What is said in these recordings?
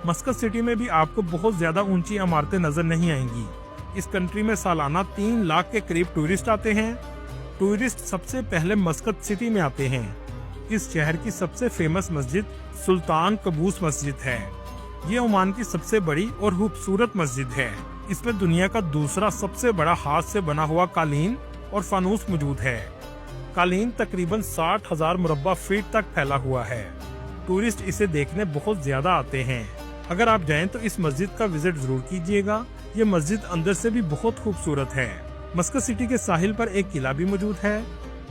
मस्कत city में भी आपको बहुत ज्यादा ऊंची इमारतें नजर नहीं आएंगी। इस कंट्री में सालाना 3 लाख के करीब टूरिस्ट आते हैं। टूरिस्ट सबसे पहले मस्कत सिटी में आते हैं। इस शहर की सबसे फेमस मस्जिद सुल्तान कबूस मस्जिद है। ये ओमान की सबसे बड़ी और खूबसूरत मस्जिद है। इसमें दुनिया का दूसरा सबसे बड़ा हाथ से बना हुआ कालीन और फानूस मौजूद है। कालीन तकरीबन 60,000 मुरब्बा फीट तक फैला हुआ है। टूरिस्ट इसे देखने बहुत ज्यादा आते हैं। अगर आप जाएं तो इस मस्जिद का विजिट जरूर कीजिएगा। ये मस्जिद अंदर से भी बहुत खूबसूरत है। मस्कत सिटी के साहिल पर एक किला भी मौजूद है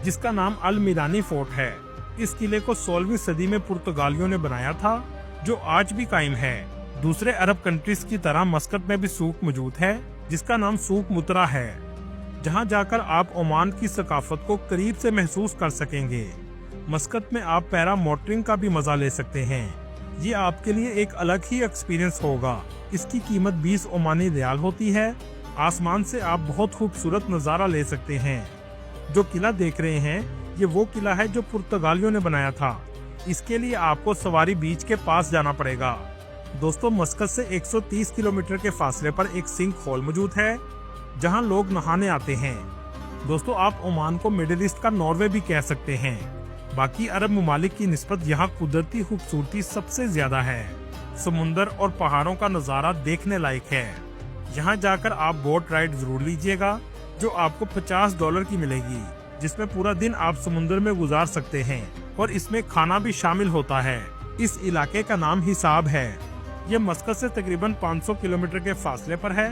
जिसका नाम अल मीरानी फोर्ट है। इस किले को 16वीं सदी में पुर्तगालियों ने बनाया था, जो आज भी कायम है। दूसरे अरब कंट्रीज की तरह मस्कत में भी सूक मौजूद है जिसका नाम सूक मुतरा है, जहां जाकर आप ओमान की सकाफत को करीब से महसूस कर सकेंगे। मस्कत में आप पैरा मोटरिंग का भी मजा ले सकते हैं। ये आपके लिए एक अलग ही एक्सपीरियंस होगा। इसकी कीमत 20 ओमानी रियाल होती है। आसमान से आप बहुत खूबसूरत नज़ारा ले सकते हैं। जो किला देख रहे हैं ये वो किला है जो पुर्तगालियों ने बनाया था। इसके लिए आपको सवारी बीच के पास जाना पड़ेगा। दोस्तों, मस्कत से 130 किलोमीटर के फासले पर एक सिंक होल मौजूद है जहां लोग नहाने आते हैं। दोस्तों, आप ओमान को मिडिल ईस्ट का नॉर्वे भी कह सकते हैं। बाकी अरब ममालिक की निस्बत यहाँ कुदरती खूबसूरती सबसे ज्यादा है। समुंदर और पहाड़ों का नज़ारा देखने लायक है। यहाँ जाकर आप बोट राइड जरूर लीजिएगा जो आपको $50 की मिलेगी, जिसमें पूरा दिन आप समुद्र में गुजार सकते हैं और इसमें खाना भी शामिल होता है। इस इलाके का नाम हिसाब है। ये मस्कत से तकरीबन 500 किलोमीटर के फासले पर है,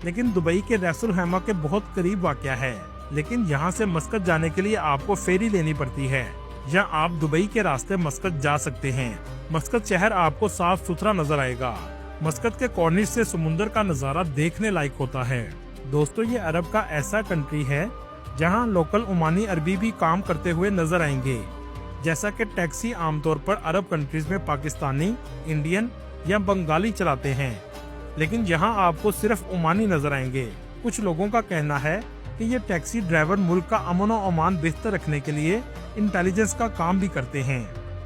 लेकिन दुबई के रैसुल हैमा के बहुत करीब वाक़या है। लेकिन यहाँ से मस्कत जाने के लिए आपको फेरी लेनी पड़ती है, या आप दुबई के रास्ते मस्कत जा सकते हैं। मस्कत शहर आपको साफ सुथरा नजर आएगा। मस्कत के कॉर्निश से समुंदर का नज़ारा देखने लायक होता है। दोस्तों, ये अरब का ऐसा कंट्री है जहाँ लोकल ओमानी अरबी भी काम करते हुए नजर आएंगे। जैसा कि टैक्सी आमतौर पर अरब कंट्रीज में पाकिस्तानी, इंडियन या बंगाली चलाते हैं, लेकिन यहाँ आपको सिर्फ ओमानी नजर आएंगे। कुछ लोगों का कहना है कि ये टैक्सी ड्राइवर मुल्क का अमन और अमान बेहतर रखने के लिए इंटेलिजेंस का काम भी करते हैं।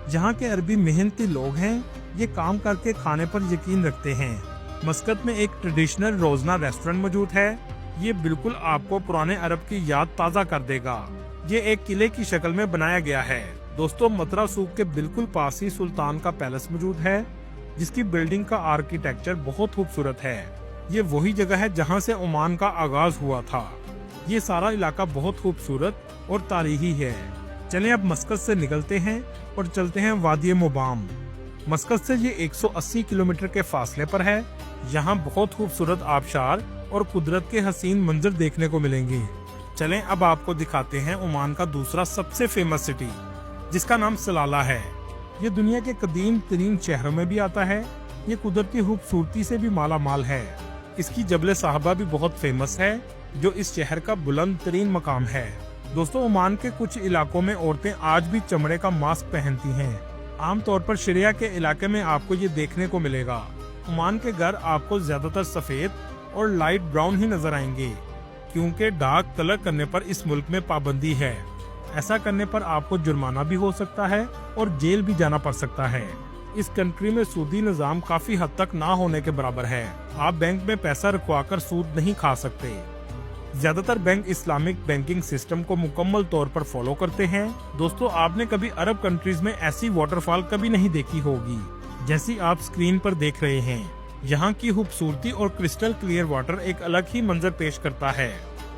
यहाँ के अरबी मेहनती लोग हैं। ये काम करके खाने पर यकीन रखते हैं। मस्कत में एक ट्रेडिशनल रोजना रेस्टोरेंट मौजूद है। ये बिल्कुल आपको पुराने अरब की याद ताज़ा कर देगा। ये एक किले की शक्ल में बनाया गया है। दोस्तों, मतरा सूक के बिल्कुल पास ही सुल्तान का पैलेस मौजूद है, जिसकी बिल्डिंग का आर्किटेक्चर बहुत खूबसूरत है। ये वही जगह है जहाँ से ओमान का आगाज हुआ था। ये सारा इलाका बहुत खूबसूरत और तारीखी है। चलें अब मस्कत से निकलते हैं और चलते हैं वादी मुबाम। मस्कत से ये 180 किलोमीटर के फासले पर है। यहाँ बहुत खूबसूरत आबशार और कुदरत के हसीन मंजर देखने को मिलेंगे। चलें अब आपको दिखाते हैं ओमान का दूसरा सबसे फेमस सिटी, जिसका नाम सलाला है। ये दुनिया के कदीम तरीन शहरों में भी आता है। ये कुदरती खूबसूरती से भी माला माल है। इसकी जबल साहबा भी बहुत फेमस है, जो इस शहर का बुलंद तरीन मकाम है। दोस्तों, ओमान के कुछ इलाकों में औरतें आज भी चमड़े का मास्क पहनती हैं। आमतौर पर शरिया के इलाके में आपको ये देखने को मिलेगा। ओमान के घर आपको ज्यादातर सफेद और लाइट ब्राउन ही नजर आएंगे, क्योंकि डार्क कलर करने पर इस मुल्क में पाबंदी है। ऐसा करने पर आपको जुर्माना भी हो सकता है और जेल भी जाना पड़ सकता है। इस कंट्री में सूदी निजाम काफी हद तक ना होने के बराबर है। आप बैंक में पैसा रखवाकर सूद नहीं खा सकते। ज्यादातर बैंक इस्लामिक बैंकिंग सिस्टम को मुकम्मल तौर पर फॉलो करते हैं। दोस्तों, आपने कभी अरब कंट्रीज में ऐसी वाटरफॉल कभी नहीं देखी होगी जैसी आप स्क्रीन पर देख रहे हैं। यहाँ की खूबसूरती और क्रिस्टल क्लियर वाटर एक अलग ही मंजर पेश करता है।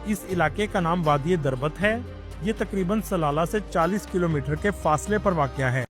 इस इलाके का नाम वादी दरबत है। ये तकरीबन सलाला से 40 किलोमीटर के फासले पर वाक़या है।